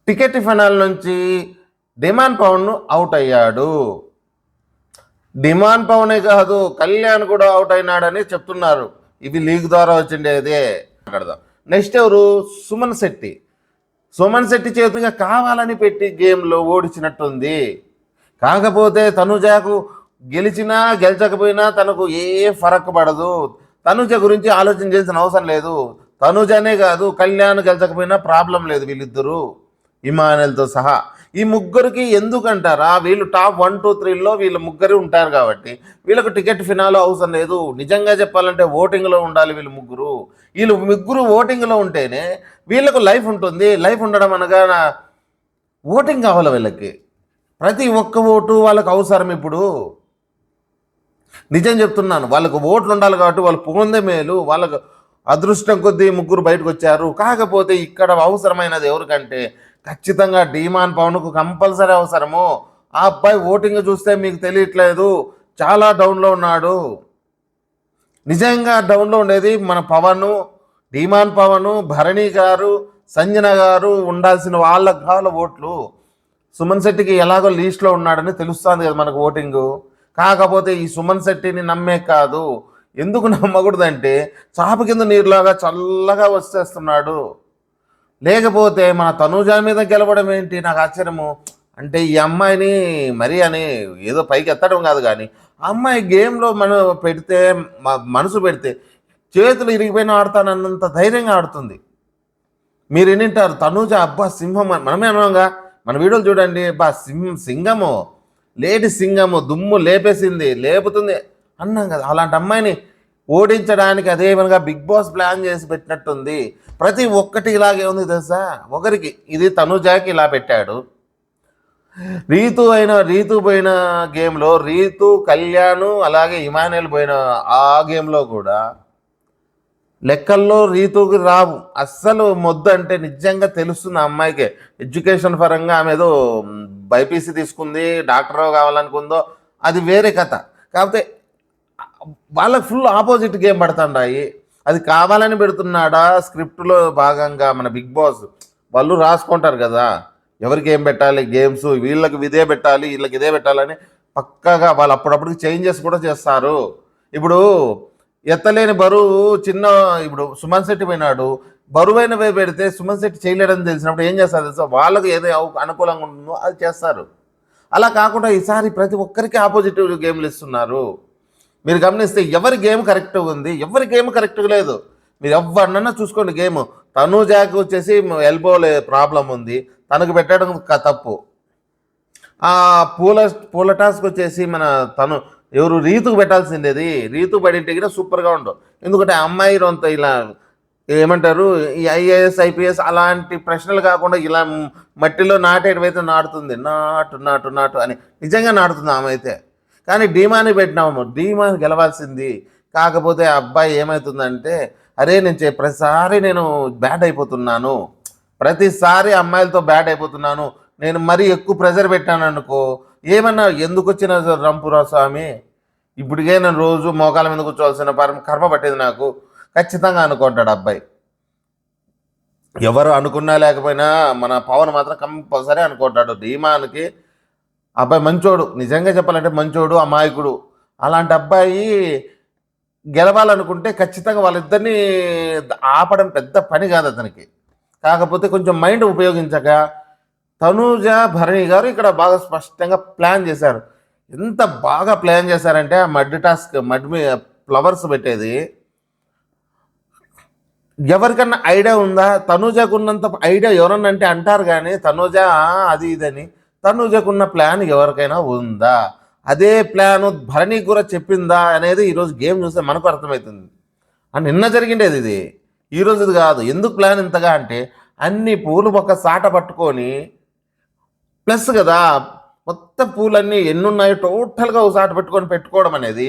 Ticket final నుంచి demand Pawan out అయ్యాడు. Demand పవనే కాదు, కళ్యాణ్ కూడా అవుట్ అయినాడని చెప్తున్నారు. ఇవి లీగ్ ద్వారా వచ్చిండేదే. మాట్లాడదాం. నెక్స్ట్ ఎవరు? సుమన్ శెట్టి. సుమన్ శెట్టి చేతుగా కావాలని పెట్టి గేమ్లో ఓడించినట్టుంది. కాకపోతే తనుజకు గెలిచినా గెలిచకపోయినా తనకు ఏ ఫరక్ పడదు. తనుజ గురించి ఆలోచన చేయాల్సిన అవసరం లేదు. తనుజనే కాదు, కళ్యాణ్ గెలిచకపోయినా ప్రాబ్లం లేదు. వీళ్ళిద్దరూ ఇమానుయల్తో సహా ఈ ముగ్గురికి ఎందుకంటారా? వీళ్ళు టాప్ 1, 2, 3లో వీళ్ళు ముగ్గురు ఉంటారు కాబట్టి వీళ్ళకు టికెట్ ఫినాలో అవసరం లేదు. నిజంగా చెప్పాలంటే ఓటింగ్లో ఉండాలి వీళ్ళు ముగ్గురు ఓటింగ్లో ఉంటేనే వీళ్ళకు లైఫ్ ఉంటుంది. లైఫ్ ఉండడం అనగా ఓటింగ్ కావాలి వీళ్ళకి. ప్రతి ఒక్క ఓటు వాళ్ళకు అవసరం. ఇప్పుడు నిజం చెప్తున్నాను, వాళ్ళకు ఓట్లు ఉండాలి కాబట్టి వాళ్ళు పొందే మేలు. వాళ్ళకు అదృష్టం కొద్దీ ముగ్గురు బయటకు వచ్చారు. కాకపోతే ఇక్కడ అవసరమైనది ఎవరికంటే ఖచ్చితంగా డిమాండ్ పవన్కు కంపల్సరీ అవసరము. ఆ అబ్బాయి ఓటింగ్ చూస్తే మీకు తెలియట్లేదు, చాలా డౌన్లో ఉన్నాడు. నిజంగా డౌన్లో ఉండేది మన పవన్, డిమాండ్ పవన్, భరణి గారు, సంజన గారు ఉండాల్సిన వాళ్ళ ఓట్లు. సుమన్ శెట్టికి ఎలాగో లీస్ట్లో ఉన్నాడని తెలుస్తుంది కదా మనకు ఓటింగు. కాకపోతే ఈ సుమన్ శెట్టిని నమ్మే కాదు. ఎందుకు నమ్మకూడదంటే చాప కింద నీరులాగా చల్లగా వచ్చేస్తున్నాడు. లేకపోతే మన తనూజ మీద గెలవడం ఏంటి నాకు ఆశ్చర్యము. అంటే ఈ అమ్మాయిని మరీ అని ఏదో పైకి ఎత్తడం కాదు, కానీ అమ్మాయి గేమ్లో పెడితే మనసు పెడితే చేతులు ఇరిగిపోయిన ఆడతానన్నంత ధైర్యంగా ఆడుతుంది. మీరు వింటారు తనూజ అబ్బా సింహం, మనమే అన్నాగా మన వీడియోలు చూడండి, అబ్బా సింగము, లేడీ సింగము, దుమ్ము లేపేసింది, లేపుతుంది అన్నాం కదా. అలాంటి అమ్మాయిని ఓడించడానికి అదే విధంగా బిగ్ బాస్ ప్లాన్ చేసి పెట్టినట్టుంది. ప్రతి ఒక్కటి ఇలాగే ఉంది తెలుసా. ఒకరికి ఇది తనుజాకి ఇలా పెట్టాడు. రీతు పోయిన గేమ్లో రీతు, కళ్యాణ్ అలాగే ఇమానుయల్ పోయిన ఆ గేమ్లో కూడా లెక్కల్లో రీతుకి రావు అస్సలు. మొద్దు అంటే నిజంగా తెలుస్తుంది ఆ అమ్మాయికి. ఎడ్యుకేషన్ పరంగా ఆమె ఏదో బైపీసీ తీసుకుంది, డాక్టర్ కావాలనుకుందో అది వేరే కథ. కాకపోతే వాళ్ళకి ఫుల్ ఆపోజిట్ గేమ్ పడుతుండాయి. అది కావాలని పెడుతున్నాడా స్క్రిప్ట్లో భాగంగా? మన బిగ్ బాస్ వాళ్ళు రాసుకుంటారు కదా ఎవరికి ఏం పెట్టాలి గేమ్స్, వీళ్ళకి ఇదే పెట్టాలి, వీళ్ళకి ఇదే పెట్టాలని పక్కాగా వాళ్ళు అప్పుడప్పుడు చేంజెస్ కూడా చేస్తారు. ఇప్పుడు ఎత్తలేని బరువు ఇప్పుడు సుమన్ శెట్టి పోయినాడు, బరువైన పెడితే సుమన్ శెట్టి చేయలేడని తెలిసినప్పుడు ఏం చేస్తారు తెలుసా, వాళ్ళకి ఏదో అనుకూలంగా ఉంటుందో అది చేస్తారు. అలా కాకుండా ఈసారి ప్రతి ఒక్కరికి ఆపోజిట్ గేమ్లు ఇస్తున్నారు. మీరు గమనిస్తే ఎవరి గేమ్ కరెక్ట్గా ఉంది, ఎవరి గేమ్ కరెక్ట్గా లేదు. మీరు ఎవరినన్నా చూసుకోండి గేమ్. తనూజాకి వచ్చేసి ఎల్బో ప్రాబ్లం ఉంది, తనకు పెట్టడం తప్పు. ఆ పూల టాస్క్ వచ్చేసి ఎవరు రీతుకు పెట్టాల్సిండేది, రీతు పడింటే కూడా సూపర్గా ఉండవు. ఎందుకంటే అమ్మాయి రొంత ఇలా ఏమంటారు ఈ ఐఏఎస్ ఐపీఎస్ అలాంటి ప్రశ్నలు కాకుండా ఇలా మట్టిలో నాటేటివైతే నాటుతుంది, నాటు నాటు నాటు అని నిజంగా నాటుతుంది ఆమె అయితే. కానీ డీమాని పెట్టినాము, డీమాని గెలవాల్సింది. కాకపోతే అబ్బాయి ఏమవుతుందంటే అరే ప్రతిసారి నేను బ్యాడ్ అయిపోతున్నాను, ప్రతిసారి అమ్మాయిలతో బ్యాడ్ అయిపోతున్నాను, నేను మరీ ఎక్కువ ప్రెజర్ పెట్టాను అనుకో, ఏమన్నా ఎందుకు వచ్చిన రంపురా స్వామి, ఇప్పటికే నేను రోజు మోకాల మీద కూర్చోవాల్సిన కర్మ పట్టేది నాకు ఖచ్చితంగా అనుకుంటాడు అబ్బాయి. ఎవరు అనుకున్నా లేకపోయినా మన పవన్ మాత్రం కంపల్సరీ అనుకుంటాడు. ధీమానికి అబ్బాయి మంచోడు, నిజంగా చెప్పాలంటే మంచోడు, అమాయకుడు. అలాంటి అబ్బాయి గెలవాలనుకుంటే ఖచ్చితంగా వాళ్ళిద్దరినీ ఆపడం పెద్ద పని కాదు అతనికి. కాకపోతే కొంచెం మైండ్ ఉపయోగించక తనూజ, భరణి గారు ఇక్కడ బాగా స్పష్టంగా ప్లాన్ చేశారు. ఎంత బాగా ప్లాన్ చేశారంటే ఆ మడ్ ఫ్లవర్స్ పెట్టేది ఎవరికన్నా ఐడియా ఉందా? తనూజకు ఉన్నంత ఐడియా ఎవరన్నా అంటే అంటారు, కానీ తనూజ అది ఇదని. తనూజకున్న ప్లాన్ ఎవరికైనా ఉందా? అదే ప్లాను భరణి కూడా చెప్పిందా అనేది ఈరోజు గేమ్ చూస్తే మనకు అర్థమవుతుంది. అని నిన్న జరిగిండేది ఇది, ఈరోజు ఇది కాదు. ఎందుకు ప్లాన్ ఇంతగా అంటే అన్ని పూలు ఒక సాట పట్టుకొని ప్లస్ కదా మొత్తం పూలన్నీ ఎన్నున్నాయో టోటల్గా ఒక సాట పెట్టుకోవడం అనేది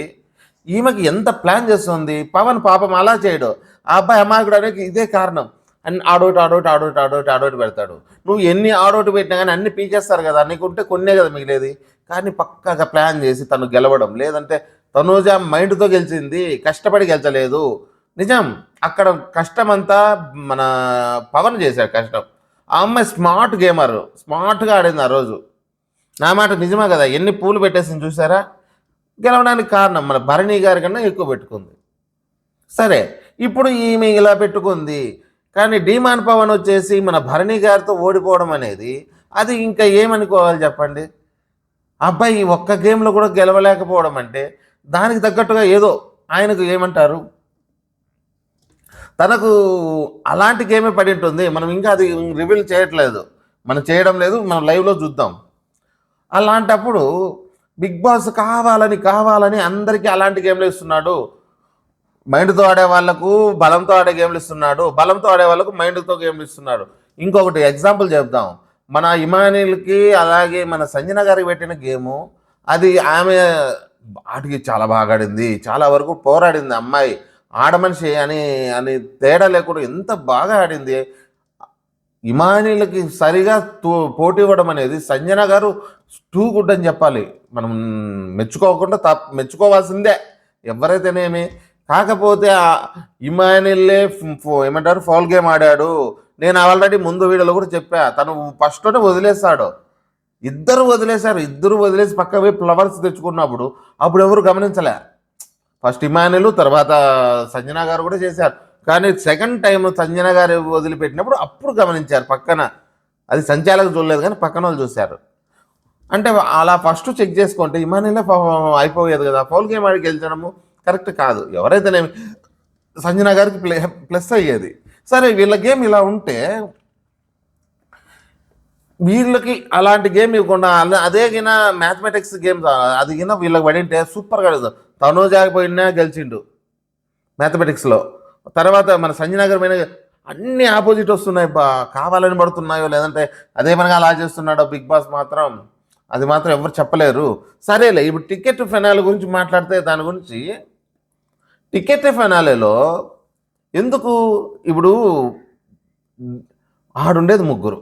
ఈమెకి ఎంత ప్లాన్ చేస్తుంది. పవన్ పాపం అలా చేయడు, ఆ అబ్బాయి అమాయకుడు అనేది ఇదే కారణం. అన్ని ఆడోటి పెడతాడు. నువ్వు ఎన్ని ఆడోటి పెట్టినా కానీ అన్ని పీకేస్తారు కదా, నీకుంటే కొన్నే కదా మిగిలేది. కానీ పక్కగా ప్లాన్ చేసి తను గెలవడం, లేదంటే తనూజ మైండ్తో గెలిచింది, కష్టపడి గెలిచలేదు. నిజం, అక్కడ కష్టం అంతా మన పవన్ చేశాడు కష్టం. ఆ అమ్మాయి స్మార్ట్ గేమర్, స్మార్ట్గా ఆడింది ఆ రోజు. నా మాట నిజమే కదా, ఎన్ని పూలు పెట్టేసింది చూసారా. గెలవడానికి కారణం మన భరణి గారి కన్నా ఎక్కువ పెట్టుకుంది. సరే, ఇప్పుడు ఈమె ఇలా పెట్టుకుంది, కానీ డీమాన్ పవన్ వచ్చేసి మన భరణి గారితో ఓడిపోవడం అనేది అది ఇంకా ఏమనుకోవాలి చెప్పండి. అబ్బాయి ఒక్క గేమ్లో కూడా గెలవలేకపోవడం అంటే దానికి తగ్గట్టుగా ఏదో ఆయనకు ఏమంటారు, తనకు అలాంటి గేమే పడి ఉంటుంది. మనం ఇంకా అది రివీల్ చేయట్లేదు, మనం చేయడం లేదు, మనం లైవ్లో చూద్దాం. అలాంటప్పుడు బిగ్ బాస్ కావాలని కావాలని అందరికీ అలాంటి గేమ్లు ఇస్తున్నాడు. మైండ్తో ఆడే వాళ్ళకు బలంతో ఆడే గేమ్లు ఇస్తున్నాడు, బలంతో ఆడే వాళ్ళకు మైండ్తో గేమ్లు ఇస్తున్నాడు. ఇంకొకటి ఎగ్జాంపుల్ చెప్దాం, మన ఇమానిల్కి అలాగే మన సంజన గారికి పెట్టిన గేము, అది ఆమె వాటికి చాలా బాగా ఆడింది, చాలా వరకు పోరాడింది అమ్మాయి, ఆడమనిషి అని అని తేడా లేకుండా ఎంత బాగా ఆడింది. ఇమానిలకి సరిగా పోటీ ఇవ్వడం అనేది సంజన గారు టూ గుడ్ అని చెప్పాలి. మనం మెచ్చుకోకుండా మెచ్చుకోవాల్సిందే ఎవరైతేనేమి. కాకపోతే ఇమానిల్లే ఏమంటారు ఫౌల్ గేమ్ ఆడాడు. నేను ఆల్రెడీ ముందు వీడియోలో కూడా చెప్పా, తను ఫస్ట్లోనే వదిలేస్తాడు. ఇద్దరు వదిలేసి పక్క పోయి ఫ్లవర్స్ తెచ్చుకున్నప్పుడు అప్పుడు ఎవరు గమనించలే. ఫస్ట్ ఇమానుయల్, తర్వాత సంజన గారు కూడా చేశారు. కానీ సెకండ్ టైం సంజన గారు వదిలిపెట్టినప్పుడు అప్పుడు గమనించారు పక్కన. అది సంచాలకు చూడలేదు కానీ పక్కన వాళ్ళు చూశారు. అంటే అలా ఫస్ట్ చెక్ చేసుకుంటే ఇమానుయలే అయిపోయేది కదా, ఫౌల్ గేమ్ ఆడి గెలిచడము కరెక్ట్ కాదు. ఎవరైతేనేమి సంజన గారికి ప్లస్ అయ్యేది. సరే, వీళ్ళ గేమ్ ఇలా ఉంటే వీళ్ళకి అలాంటి గేమ్ ఇవ్వకుండా అదే గిన మ్యాథమెటిక్స్ గేమ్ అది గిన వీళ్ళకి పడింటే సూపర్గా తనూజాకపోయినా గెలిచిండు మ్యాథమెటిక్స్లో. తర్వాత మన సంజయనగర్ పైన అన్ని ఆపోజిట్ వస్తున్నాయి, కావాలని పడుతున్నాయో లేదంటే అదే మనగా అలా చేస్తున్నాడో బిగ్ బాస్ మాత్రం అది మాత్రం ఎవరు చెప్పలేరు. సరేలే, ఇప్పుడు టికెట్ ఫైనాల్ గురించి మాట్లాడితే దాని గురించి టికెట్ ఫైనాలేలో ఎందుకు ఇప్పుడు ఆడుండేది ముగ్గురు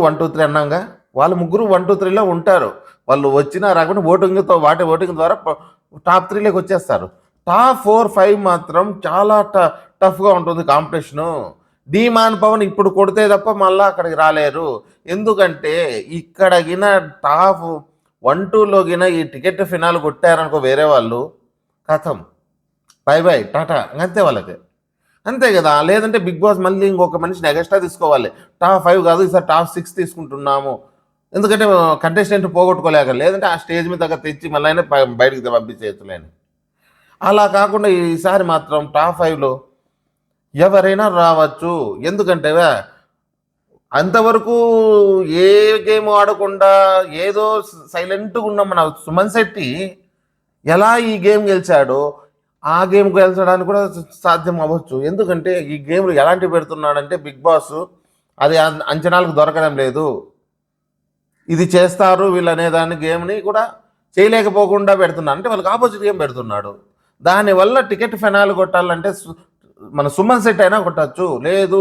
1, 2, 3 అన్నాగా, వాళ్ళు ముగ్గురు 1, 2, 3లో ఉంటారు. వాళ్ళు వచ్చినా రాకుండా ఓటింగ్ ద్వారా టాప్ 3లోకి వచ్చేస్తారు. టాప్ 4, 5 మాత్రం చాలా టఫ్గా ఉంటుంది కాంపిటీషను. డీమాన్ పవన్ ఇప్పుడు కొడితే తప్ప మళ్ళీ అక్కడికి రాలేరు. ఎందుకంటే ఇక్కడ గిన టాప్ 1, 2లో గిన ఈ టికెట్ ఫినాల్ కొట్టారనుకో వేరే వాళ్ళు, కథం, బై టాటా, అంతే వాళ్ళకి, అంతే కదా. లేదంటే బిగ్ బాస్ మళ్ళీ ఇంకొక మనిషిని ఎక్స్ట్రా తీసుకోవాలి. టాప్ 5 కాదు, ఈసారి టాప్ 6 తీసుకుంటున్నాము. ఎందుకంటే కంటెస్టెంట్ పోగొట్టుకోలేక, లేదంటే ఆ స్టేజ్ మీద దగ్గర తెచ్చి మళ్ళీ బయటకు పంపించేయచ్చులేని. అలా కాకుండా ఈసారి మాత్రం టాప్ 5లో ఎవరైనా రావచ్చు. ఎందుకంటే అంతవరకు ఏ గేమ్ ఆడకుండా ఏదో సైలెంట్గా ఉన్న మన సుమన్ శెట్టి ఎలా ఈ గేమ్ గెలిచాడో ఆ గేమ్ గెలిచడానికి కూడా సాధ్యం అవ్వచ్చు. ఎందుకంటే ఈ గేమ్లు ఎలాంటి పెడుతున్నాడంటే బిగ్ బాస్ అది అంచనాలకు దొరకడం లేదు. ఇది చేస్తారు వీళ్ళు అనేదాన్ని గేమ్ని కూడా చేయలేకపోకుండా పెడుతున్నాడు. అంటే వాళ్ళకి ఆపోజిట్ గేమ్ పెడుతున్నాడు. దానివల్ల టికెట్ ఫైనాల్ కొట్టాలంటే మన సుమన్ శెట్టి అయినా కొట్టచ్చు, లేదు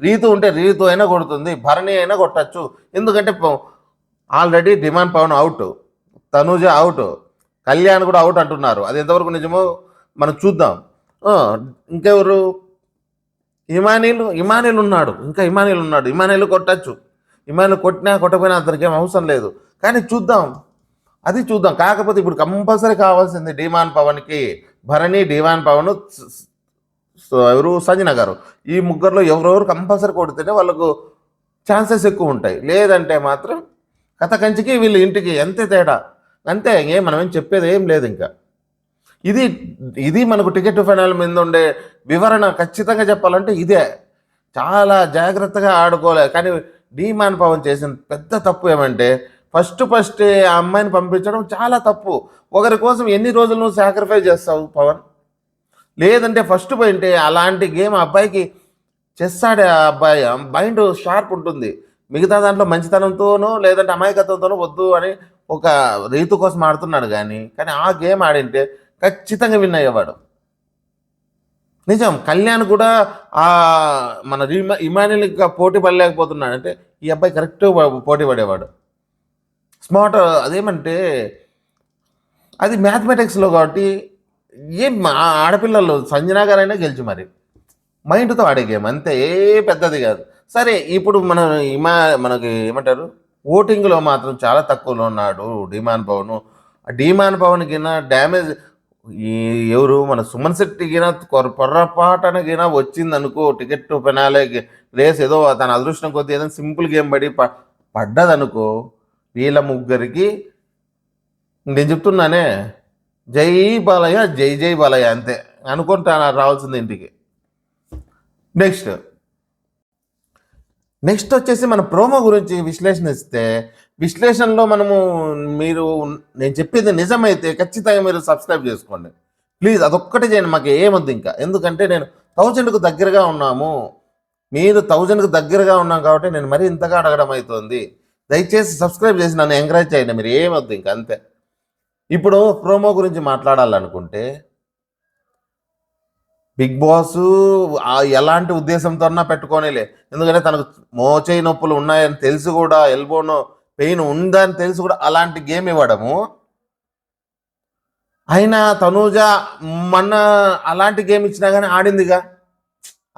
రీతు ఉంటే రీతు అయినా కొడుతుంది, భరణి అయినా కొట్టచ్చు. ఎందుకంటే already demand Pawan out, Tanuja out, Kalyan కూడా అవుట్ అంటున్నారు. అది ఎంతవరకు నిజమో మనం చూద్దాం. ఇంకెవరు, ఇమానిల్ ఉన్నాడు, ఇమానిల్ కొట్టచ్చు. ఇమానిల్ కొట్టినా కొట్టకపోయినా అతనికి ఏం అవసరం లేదు. కానీ చూద్దాం. కాకపోతే ఇప్పుడు కంపల్సరీ కావాల్సింది డీమాన్ పవన్కి భరణి, డీమాన్ పవన్, ఎవరు సంజన గారు, ఈ ముగ్గురులో ఎవరెవరు కంపల్సరీ కొడితేనే వాళ్ళకు ఛాన్సెస్ ఎక్కువ ఉంటాయి. లేదంటే మాత్రం కథ కంచికి వీళ్ళు ఇంటికి, అంతే తేడా, అంతే. మనం ఏం చెప్పేది ఏం లేదు ఇంకా. ఇది మనకు టికెట్ ఫైనల్ మీద ఉండే వివరణ. ఖచ్చితంగా చెప్పాలంటే ఇదే, చాలా జాగ్రత్తగా ఆడుకోలే. కానీ డీమాన్ పవన్ చేసిన పెద్ద తప్పు ఏమంటే ఫస్ట్ ఆ అమ్మాయిని పంపించడం చాలా తప్పు. ఒకరి కోసం ఎన్ని రోజులు నువ్వు సాక్రిఫైస్ చేస్తావు పవన్? లేదంటే ఫస్ట్ పోయింటే అలాంటి గేమ్ అబ్బాయికి చేస్తాడే, ఆ అబ్బాయి మైండ్ షార్ప్ ఉంటుంది. మిగతా దాంట్లో మంచితనంతోనో లేదంటే అమాయకత్వంతోనో వద్దు అని ఒక రీతు కోసం ఆడుతున్నాడు. కానీ ఆ గేమ్ ఆడింటే ఖచ్చితంగా విన్ అయ్యేవాడు. నిజం, కళ్యాణ్ కూడా మన ఇమానిల్గా పోటీ పడలేకపోతున్నాడు. అంటే ఈ అబ్బాయి కరెక్ట్ పోటీ పడేవాడు, స్మార్ట్. అదేమంటే అది మ్యాథమెటిక్స్లో కాబట్టి ఏం ఆడపిల్లలు సంజన గారైనా గెలిచి మరి మైండ్తో ఆడే గేమ్, అంతే, ఏ పెద్దది కాదు. సరే ఇప్పుడు మనకి ఏమంటారు, ఓటింగ్లో మాత్రం చాలా తక్కువలో ఉన్నాడు డిమాన్ పవన్. డిమాన్ పవన్ కింద డ్యామేజ్ ఈ ఎవరు మన సుమన్ శెట్టి గిన పొర్రపాటన గిన వచ్చిందనుకో, టికెట్ పెనాలే రేస్ ఏదో తన అదృష్టం కొద్దీ ఏదైనా సింపుల్ గేమ్ పడి పడ్డదనుకో, వీళ్ళ ముగ్గురికి నేను చెప్తున్నానే, జై బాలయ్య, జై జై బాలయ్య అంతే అనుకుంటా రావాల్సింది ఇంటికి. నెక్స్ట్ వచ్చేసి మన ప్రోమో గురించి విశ్లేషణ ఇస్తే, విశ్లేషణలో నేను చెప్పేది నిజమైతే ఖచ్చితంగా మీరు సబ్స్క్రైబ్ చేసుకోండి ప్లీజ్. అదొక్కటి చేయండి, మాకు ఏమొద్దు ఇంకా. ఎందుకంటే నేను 1000కు దగ్గరగా ఉన్నాము, మీరు 1000కు దగ్గరగా ఉన్నాం కాబట్టి నేను మరీ ఇంతగా అడగడం అవుతుంది. దయచేసి సబ్స్క్రైబ్ చేసి నన్ను ఎంకరేజ్ చేయండి, మీరు ఏమొద్దు ఇంకా అంతే. ఇప్పుడు ప్రోమో గురించి మాట్లాడాలనుకుంటే, బిగ్ బాస్ ఎలాంటి ఉద్దేశంతోన్నా పెట్టుకోనిలే, ఎందుకంటే తనకు మోచేయి నొప్పులు ఉన్నాయని తెలిసి కూడా, ఎల్బోనో పెయిన్ ఉందని తెలిసి కూడా అలాంటి గేమ్ ఇవ్వడము. అయినా తనూజ మొన్న అలాంటి గేమ్ ఇచ్చినా కానీ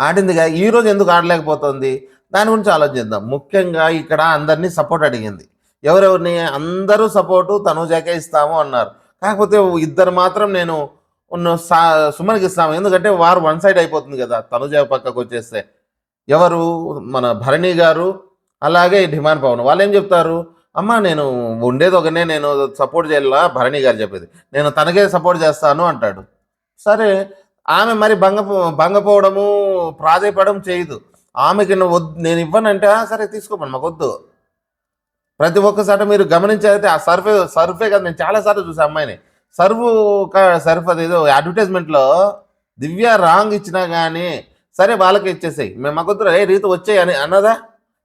ఆడిందిగా ఈరోజు ఎందుకు ఆడలేకపోతుంది, దాని గురించి ఆలోచిద్దాం. ముఖ్యంగా ఇక్కడ అందరినీ సపోర్ట్ అడిగింది. ఎవరెవరిని? అందరూ సపోర్టు తనూజకే ఇస్తాము అన్నారు. కాకపోతే ఇద్దరు మాత్రం నేను సుమన్కి ఇస్తాము, ఎందుకంటే వారు వన్ సైడ్ అయిపోతుంది కదా తనుజ పక్కకు వచ్చేస్తే. ఎవరు? మన భరణి గారు అలాగే డిమాన్ పవన్. వాళ్ళు ఏం చెప్తారు, అమ్మ నేను ఉండేది ఒకనే, నేను సపోర్ట్ చేయాలా, భరణి గారు చెప్పేది, నేను తనకే సపోర్ట్ చేస్తాను అంటాడు. సరే, ఆమె మరి భంగపోవడము ప్రాధేయపడడం చేయదు. ఆమెకి నేను ఇవ్వనంటే సరే తీసుకోమని, మాకు వద్దు. ప్రతి ఒక్కసారి మీరు గమనించైతే ఆ సర్ఫే కదా, నేను చాలాసార్లు చూసాను అమ్మాయిని సర్ఫ్ అదేదో అడ్వర్టైజ్మెంట్లో దివ్య రాంగ్ ఇచ్చినా కానీ సరే వాళ్ళకి ఇచ్చేసాయి, మేము మాకొద్దు రీతి వచ్చాయి అని అన్నదా.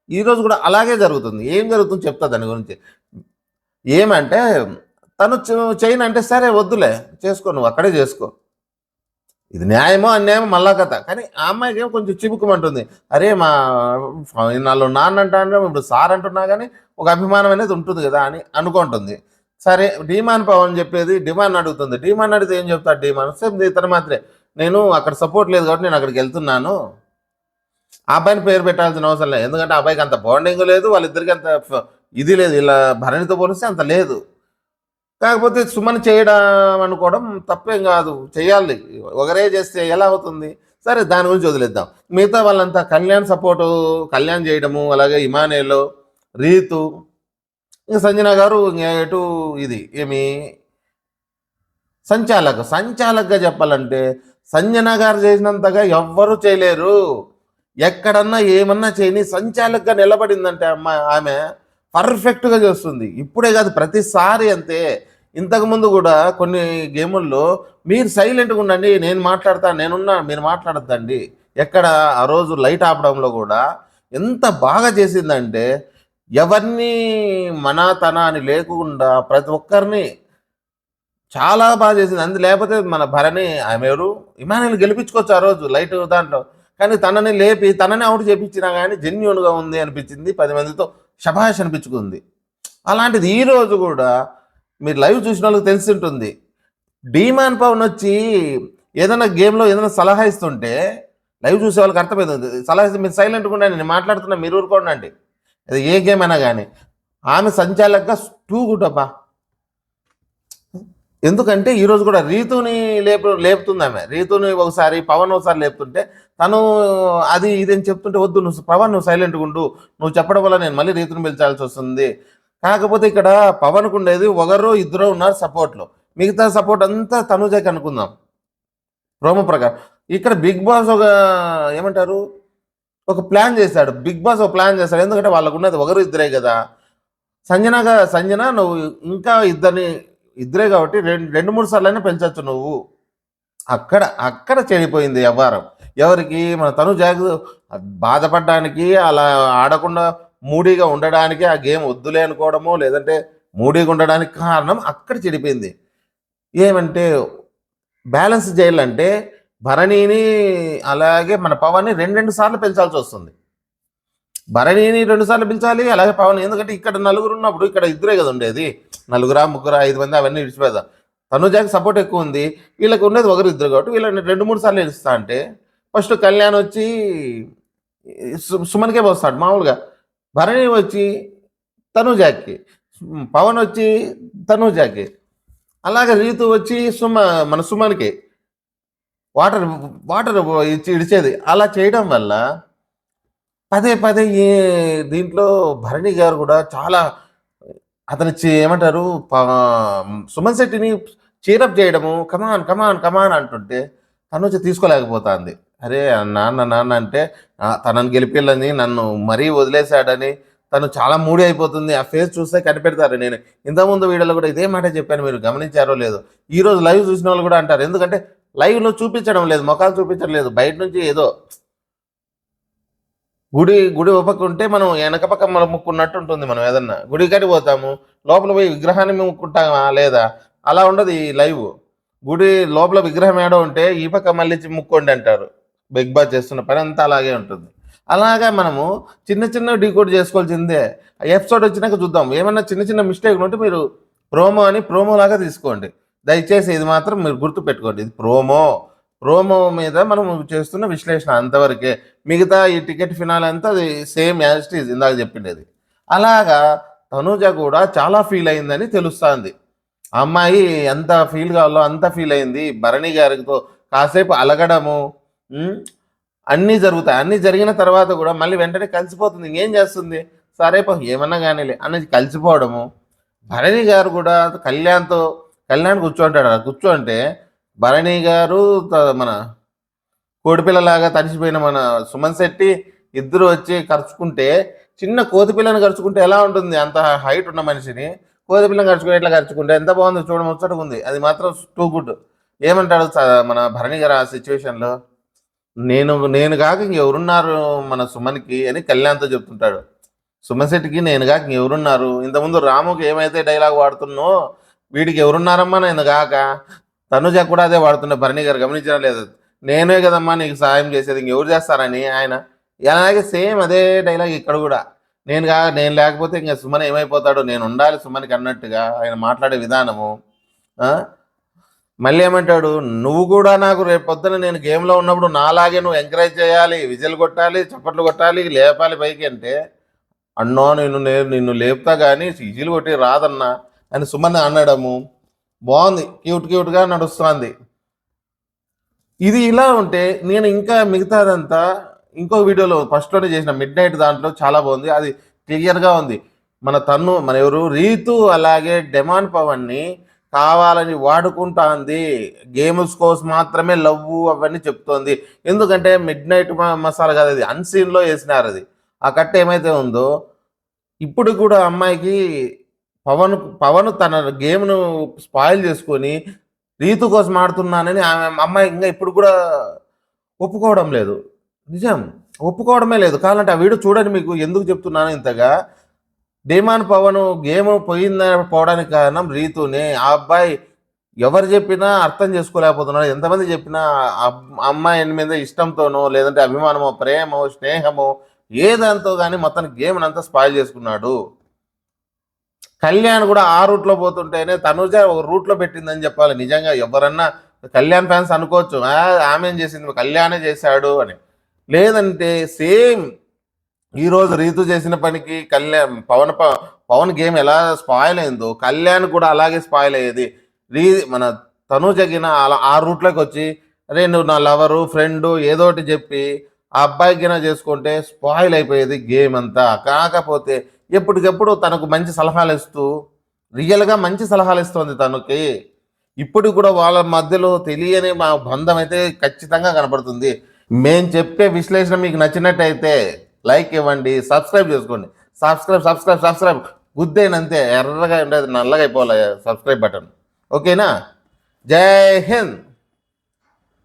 ఈరోజు కూడా అలాగే జరుగుతుంది. ఏం జరుగుతుంది చెప్తా దాని గురించి. ఏమంటే తను చేయను అంటే సరే వద్దులే, చేసుకో, నువ్వు అక్కడే చేసుకో. ఇది న్యాయమో అన్యాయమో మళ్ళా కథ. కానీ ఆ అమ్మాయికి ఏమో కొంచెం చిబుకుమంటుంది, అరే నాలో నాన్న అంటాను, ఇప్పుడు సార్ అంటున్నా కానీ ఒక అభిమానం అనేది ఉంటుంది కదా అని అనుకుంటుంది. సరే, డిమాన్ పవన్ చెప్పేది, డిమాండ్ అడుగుతుంది. డిమాండ్ అడిగితే ఏం చెప్తాడు డిమాండ్? సేమ్ ఇతను మాత్రమే, నేను అక్కడ సపోర్ట్ లేదు కాబట్టి నేను అక్కడికి వెళ్తున్నాను. ఆ అబ్బాయిని పేరు పెట్టాల్సిన అవసరం లేదు, ఎందుకంటే ఆ అబ్బాయికి అంత బాండింగ్ లేదు, వాళ్ళిద్దరికి అంత ఇది లేదు, ఇలా భరణితో పోలిస్తే అంత లేదు. కాకపోతే సుమన్ చేయడం అనుకోవడం తప్పేం కాదు, చేయాలి. ఒకరే చేస్తే ఎలా అవుతుంది? సరే, దాని గురించి వదిలేద్దాం. మిగతా వాళ్ళంతా కళ్యాణ్ చేయడము, అలాగే ఇమానేలో, రీతు, ఇంకా సంజన గారు ఎటు ఇది ఏమి సంచాలకగా చెప్పాలంటే సంజన గారు చేసినంతగా ఎవ్వరూ చేయలేరు. ఎక్కడన్నా ఏమన్నా చేయని సంచాలకగా నిలబడిందంటే ఆమె పర్ఫెక్ట్గా చేస్తుంది. ఇప్పుడే కాదు, ప్రతిసారి అంతే. ఇంతకుముందు కూడా కొన్ని గేముల్లో మీరు సైలెంట్గా ఉండండి, నేను మాట్లాడతాను, నేనున్నా, మీరు మాట్లాడద్దండి. ఎక్కడ ఆ రోజు లైట్ ఆపడంలో కూడా ఎంత బాగా చేసిందంటే, ఎవరిని తన అని లేకుండా ప్రతి ఒక్కరిని చాలా బాగా చేసింది. లేకపోతే మన భరణి, ఆమె ఎవరు, ఇమానుయల్ గెలిపించుకోవచ్చు ఆ రోజు లైట్ దాంట్లో. కానీ తనని లేపి తనని అవుట్ చేపించినా కానీ జెన్యూన్గా ఉంది అనిపించింది, 10 మందితో శభాష్ అనిపించుకుంది. అలాంటిది ఈరోజు కూడా మీరు లైవ్ చూసిన వాళ్ళకి తెలిసి ఉంటుంది, డిమాన్ పవన్ వచ్చి ఏదైనా గేమ్లో ఏదైనా సలహా ఇస్తుంటే లైవ్ చూసే వాళ్ళకి అర్థమవుతుంది. సలహా ఇస్తే మీరు సైలెంట్గా ఉండండి, నేను మాట్లాడుతున్నా, మీరు ఊరుకోండి. అది ఏ గేమ్ అయినా కానీ ఆమె సంచాలకగా టూ గుడ్ అబ్బా. ఎందుకంటే ఈరోజు కూడా రీతుని లేపుతుంది ఆమె. రీతుని ఒకసారి, పవన్ ఒకసారి లేపుతుంటే తను అది ఇదని చెప్తుంటే, వద్దు నువ్వు పవన్, నువ్వు సైలెంట్గా ఉండు, నువ్వు చెప్పడం వల్ల నేను మళ్ళీ రీతుని పిలిచాల్సి వస్తుంది. కాకపోతే ఇక్కడ పవన్కు ఉండేది ఒకరు ఇద్దరు ఉన్నారు సపోర్ట్లో, మిగతా సపోర్ట్ అంతా తనుజకి అనుకుందాం ప్రోమో ప్రకారం. ఇక్కడ బిగ్ బాస్ ఏమంటారు, ఒక ప్లాన్ చేశాడు. బిగ్ బాస్ ఒక ప్లాన్ చేశాడు, ఎందుకంటే వాళ్ళకు ఉన్నది ఒకరు ఇద్దరే కదా. సంజన నువ్వు ఇంకా ఇద్దరే కాబట్టి 2-3 సార్లైనా పెంచవచ్చు నువ్వు. అక్కడ చెడిపోయింది వ్యవహారం. ఎవరికి? మన తనుజకు బాధపడడానికి, అలా ఆడకుండా మూడీగా ఉండడానికి, ఆ గేమ్ వద్దులే అనుకోవడము, లేదంటే మూడీగా ఉండడానికి కారణం అక్కడ చెడిపోయింది. ఏమంటే బ్యాలెన్స్ చేయాలంటే భరణిని అలాగే మన పవన్ని 2 సార్లు పెంచాల్సి వస్తుంది. భరణిని 2 సార్లు పిలిచాలి, అలాగే పవన్. ఎందుకంటే ఇక్కడ నలుగురు ఉన్నప్పుడు ఇక్కడ ఇద్దరే కదా ఉండేది, 4, 3, 5 మంది అవన్నీ విడిచిపోదాం. తనుజాకి సపోర్ట్ ఎక్కువ ఉంది, వీళ్ళకి ఉండేది ఒకరు ఇద్దరు కాబట్టి వీళ్ళని 2-3 సార్లు పిలుస్తా అంటే, ఫస్ట్ కళ్యాణ్ వచ్చి సుమన్కే పోస్తాడు మామూలుగా. భరణి వచ్చి తనూజకి, పవన్ వచ్చి తనూజకి, అలాగే రీతు వచ్చి మన సుమన్కి వాటర్ వాటర్ ఇచ్చి ఇడిచేది. అలా చేయడం వల్ల పదే పదే దీంట్లో భరణి గారు కూడా చాలా అతని ఏమంటారు సుమన్ శెట్టిని చీరప్ చేయడము, కమాన్ కమాన్ కమాన్ అంటుంటే తనుజ తీసుకోలేకపోతుంది. అరే నాన్న నాన్న అంటే తనని గెలిపిల్లని నన్ను మరీ వదిలేశాడని తను చాలా మూడీ అయిపోతుంది. ఆ ఫేస్ చూస్తే కనిపెడతారు. నేను ఇంతకుముందు వీడియోలో కూడా ఇదే మాట చెప్పాను, మీరు గమనించారో లేదో. ఈరోజు లైవ్ చూసిన వాళ్ళు కూడా అంటారు, ఎందుకంటే లైవ్లో చూపించడం లేదు, ముఖాలు చూపించడం లేదు, బయట నుంచి ఏదో గుడి ఒప్పుకుంటే మనం వెనక పక్క మనం ముక్కున్నట్టు ఉంటుంది. మనం ఏదన్నా గుడి కాడికి పోతాము, లోపల పోయి విగ్రహాన్ని ముక్కుంటామా లేదా? అలా ఉండదు ఈ లైవ్. గుడి లోపల విగ్రహం ఏడో ఉంటే ఈ పక్క మళ్ళీ ముక్కోండి అంటారు. బిగ్ బాస్ చేస్తున్న పని అంతా అలాగే ఉంటుంది. అలాగా మనము చిన్న చిన్న డీకోడ్ చేసుకోవాల్సిందే. ఎపిసోడ్ వచ్చినాక చూద్దాం. ఏమన్నా చిన్న చిన్న మిస్టేక్లు ఉంటే మీరు ప్రోమో అని ప్రోమో లాగా తీసుకోండి. దయచేసి ఇది మాత్రం మీరు గుర్తు పెట్టుకోండి, ఇది ప్రోమో మీద మనం చేస్తున్న విశ్లేషణ అంతవరకే. మిగతా ఈ టికెట్ ఫినాల్ అంతా అది సేమ్ యాజ్ ఇట్ ఈజ్ ఇందాక చెప్పిండేది. అలాగా తనూజ కూడా చాలా ఫీల్ అయిందని తెలుస్తుంది. అమ్మాయి ఎంత ఫీల్ కావాలో అంత ఫీల్ అయింది. భరణి గారితో కాసేపు అలగడము అన్నీ జరుగుతాయి. అన్నీ జరిగిన తర్వాత కూడా మళ్ళీ వెంటనే కలిసిపోతుంది. ఇంకేం చేస్తుంది, సరే ఏమన్నా కానీలే అనేది కలిసిపోవడము. భరణి గారు కూడా కళ్యాణ్ కూర్చోంటాడు. కూర్చోంటే భరణి గారు మన కోడిపిల్లలాగా తడిసిపోయిన మన సుమన్ శెట్టి ఇద్దరు వచ్చి ఖర్చుకుంటే, చిన్న కోతిపిల్లని ఖర్చుకుంటే ఎలా ఉంటుంది? అంత హైట్ ఉన్న మనిషిని కోతిపిల్లని ఖర్చుకుని ఎట్లా ఖర్చుకుంటే ఎంత బాగుంది, చూడముచ్చటగా ఉంది. అది మాత్రం టూ గుడ్. ఏమంటాడు మన భరణి గారు ఆ సిచ్యువేషన్లో, నేను కాక ఇంకెవరున్నారు మన సుమన్కి అని కళ్యాణ్తో చెప్తుంటాడు. సుమన్ శెట్టికి నేను కాక ఇంకెవరున్నారు? ఇంతకుముందు రాముకి ఏమైతే డైలాగ్ వాడుతున్నో వీడికి ఎవరున్నారమ్మా నేను కాక. తనుజ కూడా అదే వాడుతుండే. భరణి గారు గమనించడం లేదు, నేనే కదమ్మా నీకు సాయం చేసేది, ఇంకెవరు చేస్తారని ఆయన. అలాగే సేమ్ అదే డైలాగ్ ఇక్కడ కూడా, నేను లేకపోతే ఇంకా సుమన్ ఏమైపోతాడు, నేను ఉండాలి సుమన్కి అన్నట్టుగా ఆయన మాట్లాడే విధానము. మళ్ళీ ఏమంటాడు, నువ్వు కూడా నాకు రేపు పొద్దున నేను గేమ్లో ఉన్నప్పుడు నాలాగే నువ్వు ఎంకరేజ్ చేయాలి, విజిల్ కొట్టాలి, చప్పట్లు కొట్టాలి, లేపాలి పైకి అంటే, అన్నో నిన్ను లేపుతా కానీ విజిల్ కొట్టి రాదన్నా అని సుమన్ అనడము బాగుంది. క్యూట్గా నడుస్తుంది. ఇది ఇలా ఉంటే నేను ఇంకా మిగతాదంతా ఇంకో వీడియోలో ఫస్ట్లోనే చేసిన మిడ్ నైట్ దాంట్లో చాలా బాగుంది. అది క్లియర్గా ఉంది. మన ఎవరు రీతు అలాగే డెమాన్ పవన్ని కావాలని వాడుకుంటుంది. గేమ్స్ కోసం మాత్రమే లవ్వు అవన్నీ చెప్తోంది. ఎందుకంటే మిడ్ నైట్ మసాలా కాదు, అది అన్సీన్లో వేసినారు. అది ఆ కట్ట ఏమైతే ఉందో ఇప్పుడు కూడా అమ్మాయికి పవన్ తన గేమ్ను స్పాయిల్ చేసుకొని రీతు కోసం ఆడుతున్నానని ఆమె అమ్మాయి ఇంకా ఇప్పుడు కూడా ఒప్పుకోవడం లేదు. నిజం, ఒప్పుకోవడమే లేదు. కావాలంటే ఆ వీడియో చూడండి, మీకు ఎందుకు చెప్తున్నాను ఇంతగా. డేమాన్ పవన్ గేమ్ పోవడానికి కారణం రీతునే. ఆ అబ్బాయి ఎవరు చెప్పినా అర్థం చేసుకోలేకపోతున్నాడు. ఎంతమంది చెప్పినా అమ్మాయి మీద ఇష్టంతోనో లేదంటే అభిమానమో ప్రేమో స్నేహమో ఏదంతో కానీ మొత్తం గేమ్ అంతా స్పాయిల్ చేసుకున్నాడు. కళ్యాణ్ కూడా ఆ రూట్లో పోతుంటేనే తనుజ ఒక రూట్లో పెట్టిందని చెప్పాలి. నిజంగా ఎవరన్నా కళ్యాణ్ ఫ్యాన్స్ అనుకోవచ్చు, ఆమె ఏం చేసింది, కళ్యాణే చేశాడు అని. లేదంటే సేమ్ ఈరోజు రీతు చేసిన పనికి పవన్ గేమ్ ఎలా స్పాయిల్ అయిందో కళ్యాణ్ కూడా అలాగే స్పాయిల్ అయ్యేది. మన తనుజగిన అలా ఆ రూట్లోకి వచ్చి, అరే నువ్వు నా లవరు ఫ్రెండు ఏదోటి చెప్పి ఆ అబ్బాయికిన చేసుకుంటే స్పాయిల్ అయిపోయేది గేమ్ అంతా. కాకపోతే ఎప్పటికెప్పుడు తనకు మంచి సలహాలు ఇస్తూ రియల్గా మంచి సలహాలు ఇస్తుంది తనకి. ఇప్పుడు కూడా వాళ్ళ మధ్యలో తెలియని మా బంధం అయితే ఖచ్చితంగా కనపడుతుంది. మేము చెప్పే విశ్లేషణ మీకు నచ్చినట్టయితే లైక్ ఇవ్వండి, సబ్స్క్రైబ్ చేసుకోండి. సబ్స్క్రైబ్ గుద్దేనంతే ఎర్రగా ఉండేది నల్లగా అయిపోవాలి సబ్స్క్రైబ్ బటన్. ఓకేనా? జై హింద్.